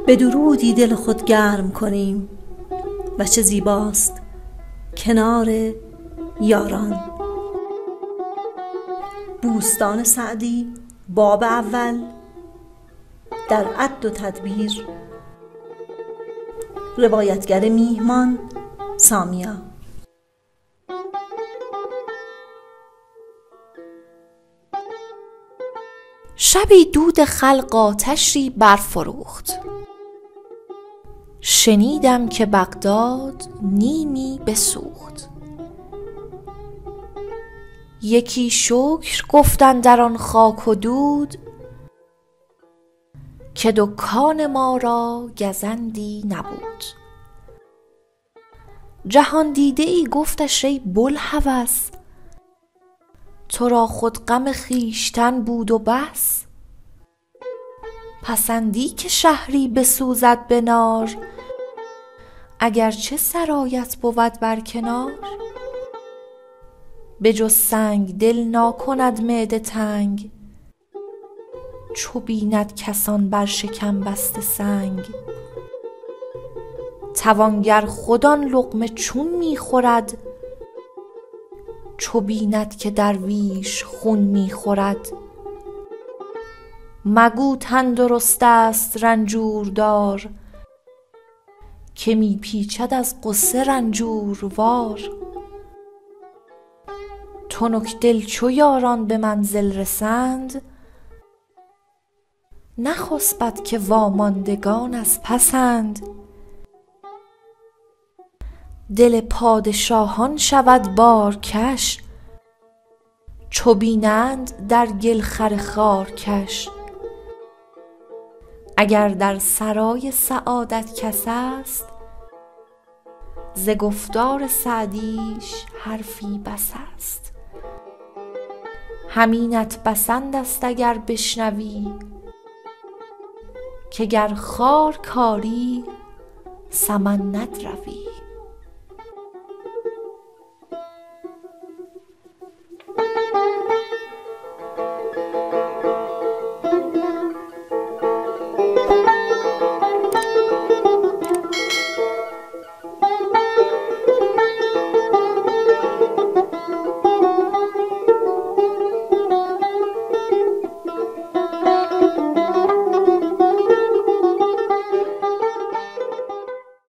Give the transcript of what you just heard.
به درودی دل خود گرم کنیم و چه زیباست کنار یاران. بوستان سعدی باب اول در عد و تدبیر. روایتگر میهمان سامیا. شبی دود خلق آتشی برفروخت. شنیدم که بغداد نیمی بسوخت. یکی شکر گفتند در آن خاک و دود، که دکان ما را گزندی نبود. جهان دیده ای گفتش ای بوالهوس، تو را خود غم خویشتن بود و بس. پسندی که شهری بسوزد به نار، اگر چه سرایت بود بر کنار. به جز سنگ دل ناکند معده تنگ، چو بیند کسان بر شکم بسته سنگ. توانگر خود آن لقمه چون می خورد، چو بیند که درویش خون می خورد. مگو تندرست است رنجوردار، که می پیچد از غصه رنجوروار. تنک دل چو یاران به منزل رسند، نخسبد که واماندگان از پسند. دل پادشاهان شود بارکش، چو بینند در گل خر خارکش. اگر در سرای سعادت کس است، ز گفتار سعدیش حرفی بس است. همینت بسند است اگر بشنوی، که گر خار کاری سمن ندروی.